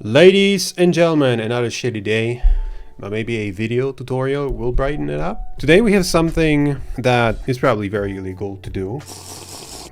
Ladies and gentlemen, another shitty day, but maybe a video tutorial will brighten it up. Today we have something that is probably very illegal to do,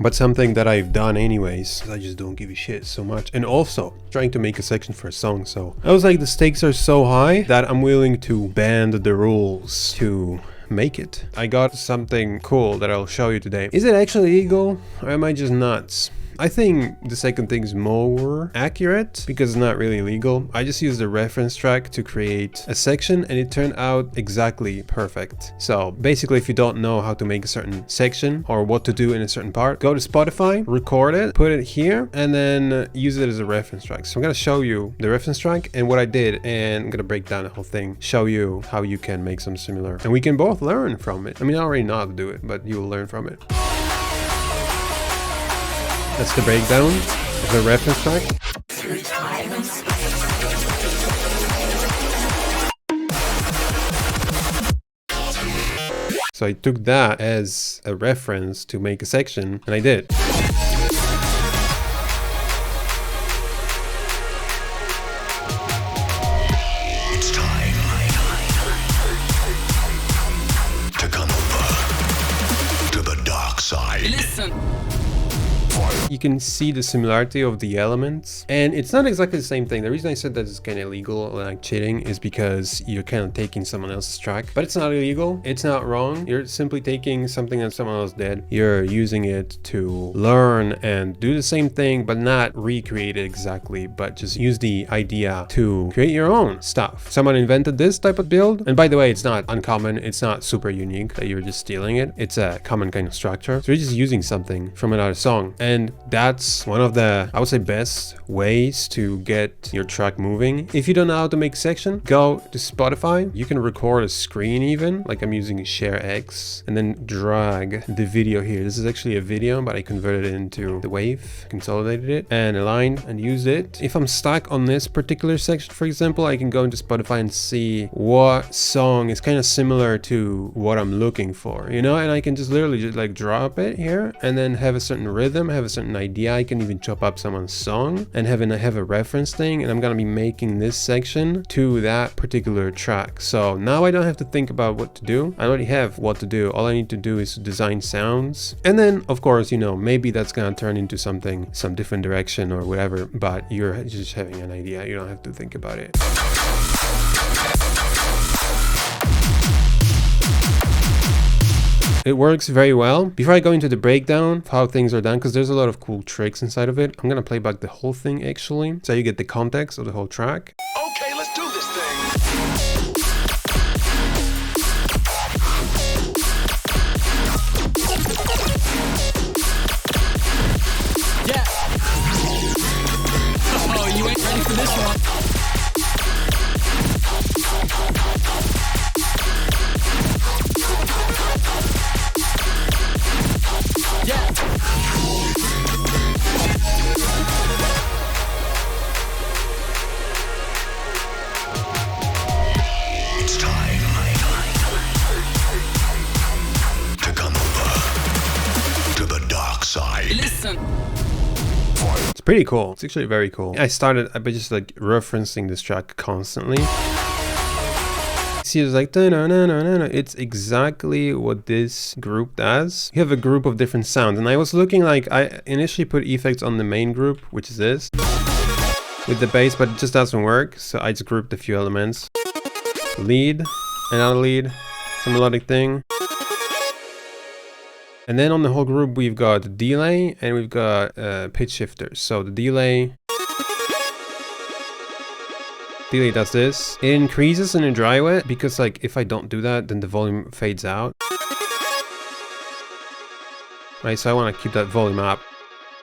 but something that I've done anyways. I just don't give a shit so much. And also trying to make a section for a song, so I was like, the stakes are so high that I'm willing to bend the rules to make it. I got something cool that I'll show you today. Is it actually illegal, or am I just nuts? I think the second thing is more accurate because it's not really legal. I just used a reference track to create a section and it turned out exactly perfect. So basically, if you don't know how to make a certain section or what to do in a certain part, go to Spotify, record it, put it here, and then use it as a reference track. So I'm gonna show you the reference track and what I did, and I'm gonna break down the whole thing, show you how you can make some similar, and we can both learn from it. I mean, I already know how to do it, but you will learn from it. That's the breakdown of the reference track. So I took that as a reference to make a section, and I did. It's time to come over to the dark side. Listen. You can see the similarity of the elements, and it's not exactly the same thing. The reason I said that it's kind of illegal, like cheating, is because you're kind of taking someone else's track, but it's not illegal. It's not wrong. You're simply taking something that someone else did. You're using it to learn and do the same thing, but not recreate it exactly, but just use the idea to create your own stuff. Someone invented this type of build, and by the way, it's not uncommon. It's not super unique that you're just stealing it. It's a common kind of structure. So you're just using something from another song, and that's one of the, I would say, best ways to get your track moving. If you don't know how to make section, go to Spotify. You can record a screen even, like I'm using Share X, and then drag the video here. This is actually a video, but I converted it into the wave, consolidated it, and aligned and used it. If I'm stuck on this particular section, for example, I can go into Spotify and see what song is kind of similar to what I'm looking for, you know, and I can just literally just like drop it here and then have a certain rhythm, have a certain idea. I can even chop up someone's song and have a reference thing, and I'm gonna be making this section to that particular track. So now I don't have to think about what to do. I already have what to do. All I need to do is design sounds, and then of course, you know, maybe that's gonna turn into something, some different direction or whatever, but you're just having an idea. You don't have to think about it. It works very well. Before I go into the breakdown of how things are done, because there's a lot of cool tricks inside of it, I'm gonna play back the whole thing actually, so you get the context of the whole track. Okay, let's do this thing. Yeah. Oh, you ain't ready for this one. Yeah. It's time to come over to the dark side. Listen. It's pretty cool. It's actually very cool. I started by just like referencing this track constantly. See, it's like, it's exactly what this group does. You have a group of different sounds, and I was looking, like, I initially put effects on the main group, which is this, with the bass, but it just doesn't work. So I just grouped a few elements. Lead, another lead, some melodic thing. And then on the whole group, we've got delay and we've got pitch shifters. So the delay does this. It increases in a dry wet because, like, if I don't do that, then the volume fades out. Right, so I want to keep that volume up.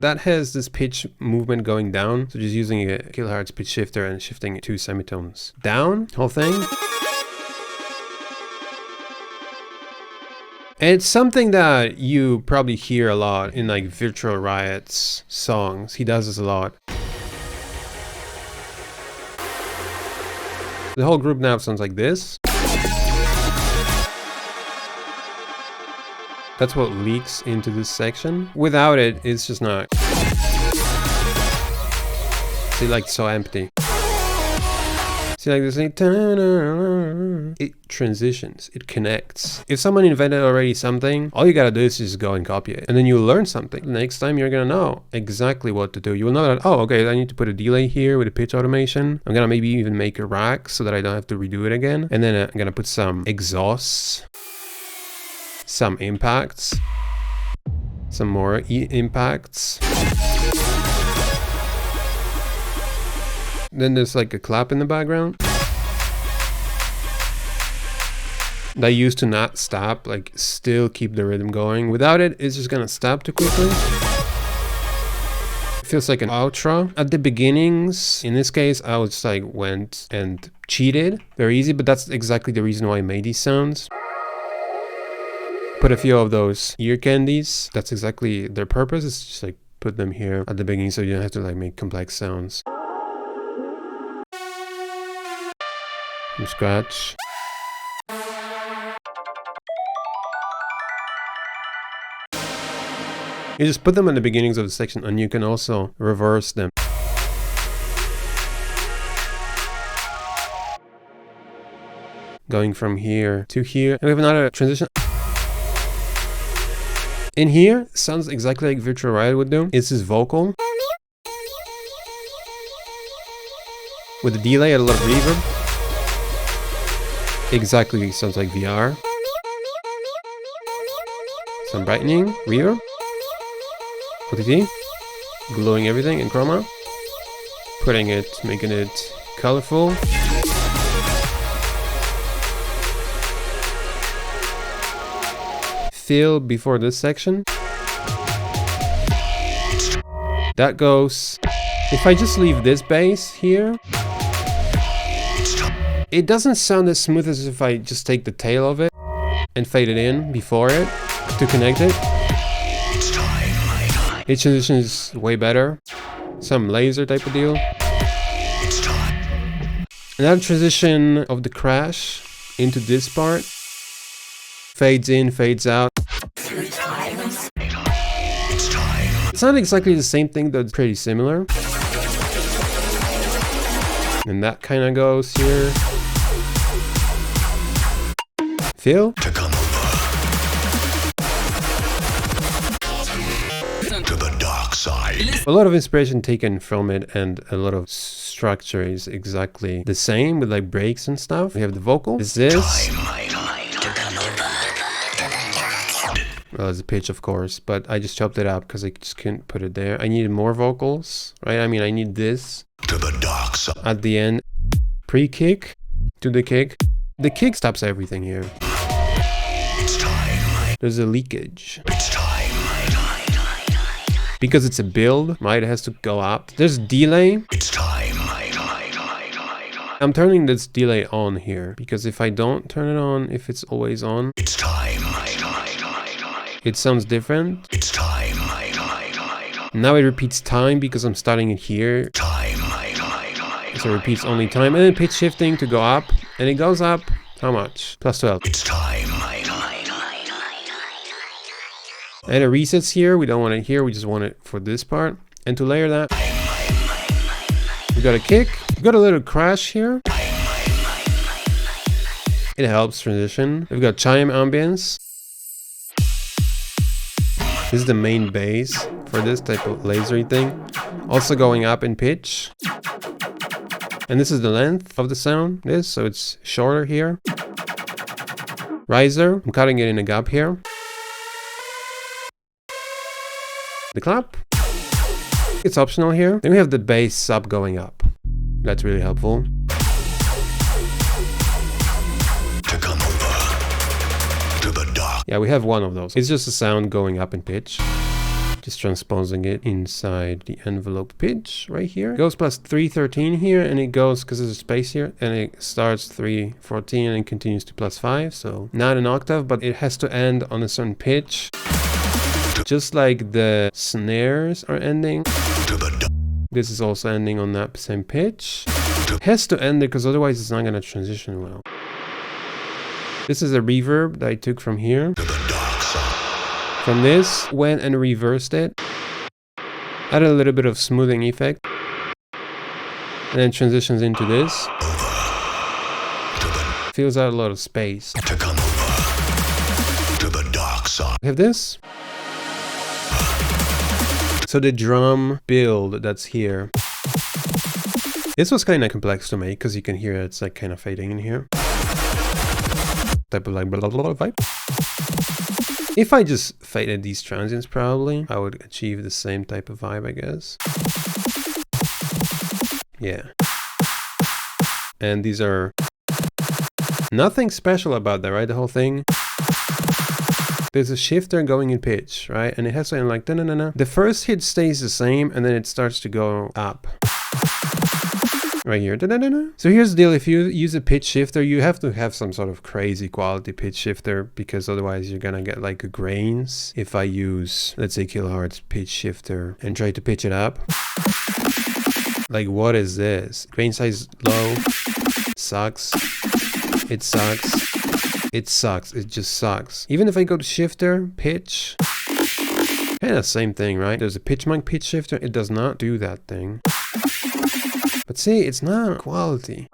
That has this pitch movement going down. So just using a kilohertz pitch shifter and shifting 2 semitones down, whole thing. And it's something that you probably hear a lot in like Virtual Riot's songs. He does this a lot. The whole group now sounds like this. That's what leaks into this section. Without it, it's just not. See, like, so empty. See, like this thing, it transitions, it connects. If someone invented already something, all you gotta do is just go and copy it, and then you learn something. The next time you're gonna know exactly what to do. You will know that, oh, okay, I need to put a delay here with a pitch automation. I'm gonna maybe even make a rack so that I don't have to redo it again. And then I'm gonna put some exhausts, some impacts, some more impacts. Then there's like a clap in the background that I used to not stop, like still keep the rhythm going. Without it, it's just gonna stop too quickly. It feels like an outro. At the beginnings, in this case, I was like went and cheated. Very easy, but that's exactly the reason why I made these sounds. Put a few of those ear candies. That's exactly their purpose. It's just like put them here at the beginning so you don't have to like make complex sounds. From scratch. You just put them at the beginnings of the section, and you can also reverse them. Going from here to here. And we have another transition. In here, sounds exactly like Virtual Riot would do. It's this vocal. With a delay and a lot of reverb. Exactly sounds like VR. Some brightening, reverb. OTT. Glowing everything in chroma. Putting it, making it colorful. Fill before this section. That goes. If I just leave this bass here, it doesn't sound as smooth as if I just take the tail of it and fade it in before it to connect it. It transitions way better. Some laser type of deal. Another transition of the crash into this part. Fades in, fades out. It's not exactly the same thing, but it's pretty similar. And that kind of goes here. Feel? To come over to the dark side. A lot of inspiration taken from it, and a lot of structure is exactly the same with like breaks and stuff. We have the vocal. Is this? Well, it's a pitch, of course, but I just chopped it up because I just couldn't put it there. I needed more vocals, right? I mean, I need this To the dark side. at the end. Pre-kick to the kick. The kick stops everything here. It's time. There's a leakage. It's time. Because it's a build, right? It has to go up. There's delay. It's time. I'm turning this delay on here because if I don't turn it on, if it's always on, It's time. it sounds different. It's time. Now it repeats time because I'm starting it here. Time. So it repeats only time, and then pitch shifting to go up, and it goes up. How much? Plus 12. It's time. And it resets here. We don't want it here. We just want it for this part. And to layer that, we got a kick. We got a little crash here. It helps transition. We've got chime ambience. This is the main bass for this type of lasery thing. Also going up in pitch. And this is the length of the sound. So it's shorter here. Riser. I'm cutting it in a gap here. The clap. It's optional here. Then we have the bass sub going up. That's really helpful. To come over to the dark. Yeah, we have one of those. It's just a sound going up in pitch. Just transposing it inside the envelope pitch right here. It goes plus 313 here, and it goes, because there's a space here, and it starts 314 and continues to plus 5. So not an octave, but it has to end on a certain pitch. Just like the snares are ending. To the dark. This is also ending on that same pitch. It has to end it because otherwise it's not going to transition well. This is a reverb that I took from here. To the dark side. From this, went and reversed it. Added a little bit of smoothing effect. And then transitions into this. Over fills out a lot of space. To come over to the dark side. We have this. So the drum build that's here. This was kind of complex to make because you can hear it's like kind of fading in here. Type of like blah, blah, blah vibe. If I just faded these transients, probably I would achieve the same type of vibe, I guess. Yeah. And these are nothing special about that, right? The whole thing. There's a shifter going in pitch, right? And it has something like da-na-na-na. The first hit stays the same and then it starts to go up. Right here. Da-da-da-da. So here's the deal. If you use a pitch shifter, you have to have some sort of crazy quality pitch shifter because otherwise you're gonna get like grains. If I use, let's say, kilohertz pitch shifter and try to pitch it up, like what is this? Grain size low. Sucks. It sucks. It sucks. It just sucks. Even if I go to shifter, pitch, kind of same thing, right? There's a pitch monk pitch shifter. It does not do that thing. But see, it's not quality.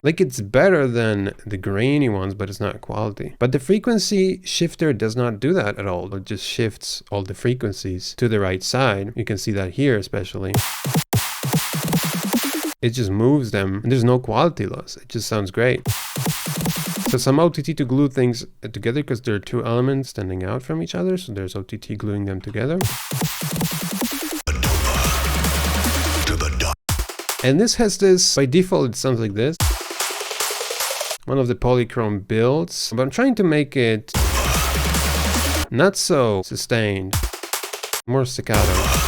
Like it's better than the grainy ones, but it's not quality. But the frequency shifter does not do that at all. It just shifts all the frequencies to the right side. You can see that here especially. It just moves them and there's no quality loss. It just sounds great. So some OTT to glue things together because there are two elements standing out from each other. So there's OTT gluing them together. And this has this, by default, it sounds like this. One of the polychrome builds, but I'm trying to make it not so sustained, more staccato.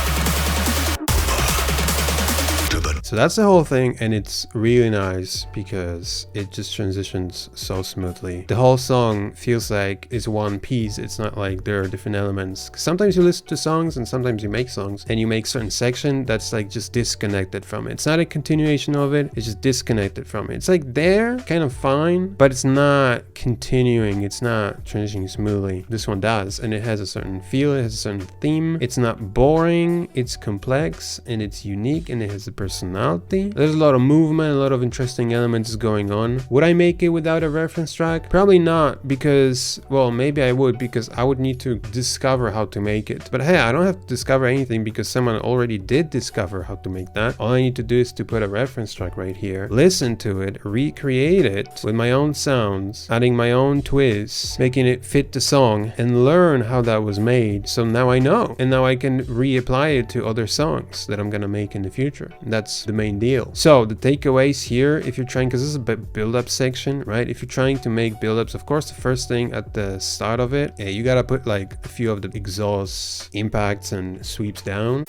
So that's the whole thing, and it's really nice because it just transitions so smoothly. The whole song feels like it's one piece. It's not like there are different elements. Sometimes you listen to songs and sometimes you make songs and you make certain section that's like just disconnected from it. It's not a continuation of it, it's just disconnected from it. It's like there, kind of fine, but it's not continuing, it's not transitioning smoothly. This one does, and it has a certain feel, it has a certain theme. It's not boring, it's complex, and it's unique, and it has a personality. There's a lot of movement, a lot of interesting elements going on. Would I make it without a reference track? Probably not, because, well, maybe I would, because I would need to discover how to make it. But hey, I don't have to discover anything because someone already did discover how to make that. All I need to do is to put a reference track right here, listen to it, recreate it with my own sounds, adding my own twists, making it fit the song, and learn how that was made. So now I know, and now I can reapply it to other songs that I'm gonna make in the future. And that's the main deal. So the takeaways here, if you're trying, because this is a build-up section, right? If you're trying to make build-ups, of course, the first thing at the start of it, you gotta put like a few of the exhaust impacts and sweeps down.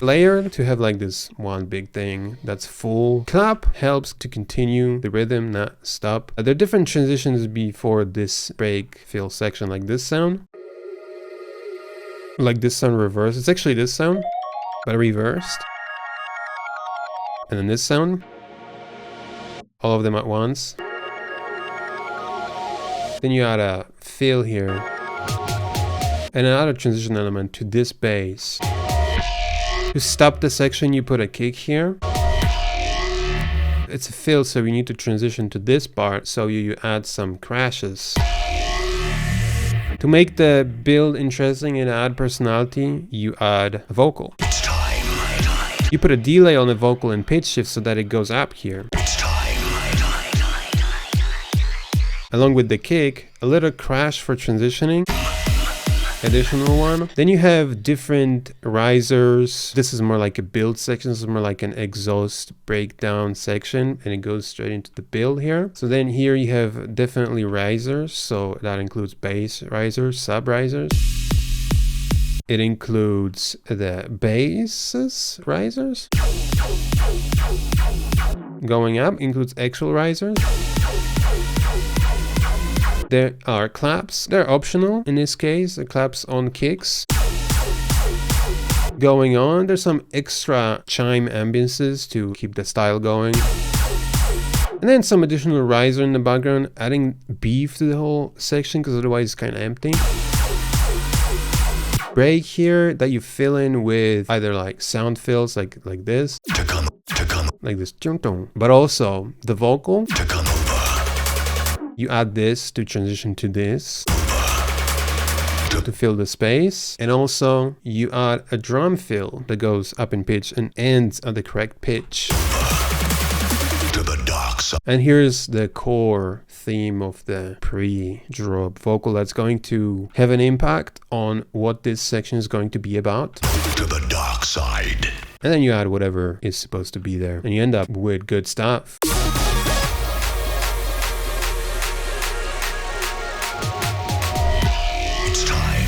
Layer to have like this one big thing that's full. Clap helps to continue the rhythm, not stop. There are different transitions before this break fill section, like this sound. Like this sound reversed. It's actually this sound, but reversed. And then this sound. All of them at once. Then you add a fill here. And another transition element to this bass. To stop the section, you put a kick here. It's a fill, so you need to transition to this part, so you add some crashes. To make the build interesting and add personality, you add a vocal. It's time. You put a delay on the vocal and pitch shift so that it goes up here. It's time. Along with the kick, a little crash for transitioning. Additional one. Then you have different risers. This is more like a build section. This is more like an exhaust breakdown section, and it goes straight into the build here. So then here you have definitely risers. So that includes bass risers, sub risers. It includes the basses risers. Going up includes actual risers. There are claps. They're optional in this case. The claps on kicks. Going on, there's some extra chime ambiances to keep the style going. And then some additional riser in the background, adding beef to the whole section because otherwise it's kind of empty. break here that you fill in with either like sound fills like this, like this, but also the vocal. You add this to transition to this to fill the space, and also you add a drum fill that goes up in pitch and ends at the correct pitch. And here's the core theme of the pre-drop vocal that's going to have an impact on what this section is going to be about. To the dark side. And then you add whatever is supposed to be there, and you end up with good stuff. It's time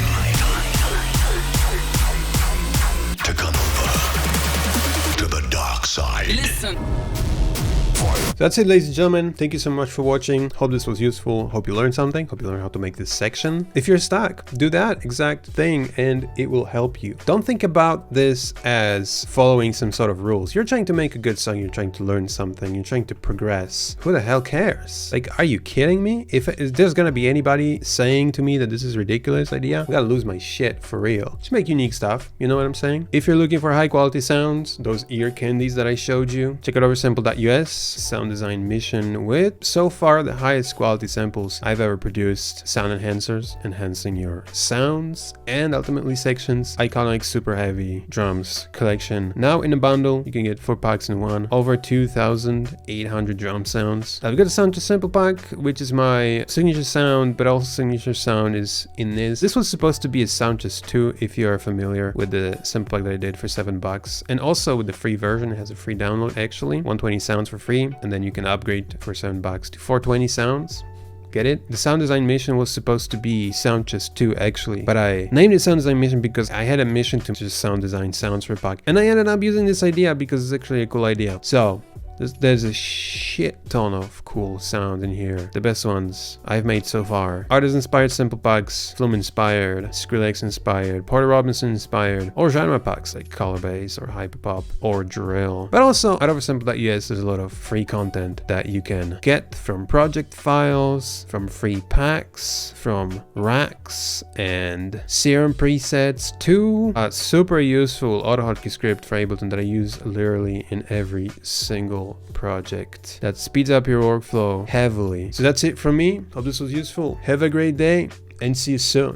to come over to the dark side. Listen. So that's it, ladies and gentlemen. Thank you so much for watching. Hope this was useful. Hope you learned something. Hope you learned how to make this section. If you're stuck, do that exact thing and it will help you. Don't think about this as following some sort of rules. You're trying to make a good song. You're trying to learn something. You're trying to progress. Who the hell cares? Like, are you kidding me? If there's gonna be anybody saying to me that this is a ridiculous idea, I gotta lose my shit for real. Just make unique stuff. You know what I'm saying? If you're looking for high quality sounds, those ear candies that I showed you, check out oversampled.us. Sound design mission with so far the highest quality samples I've ever produced. Sound enhancers, enhancing your sounds, and ultimately sections. Iconic super heavy drums collection. Now in a bundle, you can get 4 packs in one. Over 2,800 drum sounds. I've got a sound to sample pack, which is my signature sound, but also signature sound is in this. This was supposed to be a sound just 2 if you are familiar with the sample pack that I did for $7, and also with the free version. It has a free download actually, 120 sounds for free, and then you can upgrade for $7 to 420 sounds. Get it? The sound design mission was supposed to be sound just 2 actually, but I named it sound design mission because I had a mission to just sound design sounds for a pack, and I ended up using this idea because it's actually a cool idea. So there's a shit ton of cool sound in here. The best ones I've made so far. Artist inspired sample packs, Flume inspired, Skrillex inspired, Porter Robinson inspired, or genre packs like color bass or hyperpop or drill. But also at oversampled.us there's a lot of free content that you can get from project files, from free packs, from racks and serum presets to a super useful AutoHotkey script for Ableton that I use literally in every single project that speeds up your workflow heavily. So that's it from me. Hope this was useful. Have a great day and see you soon.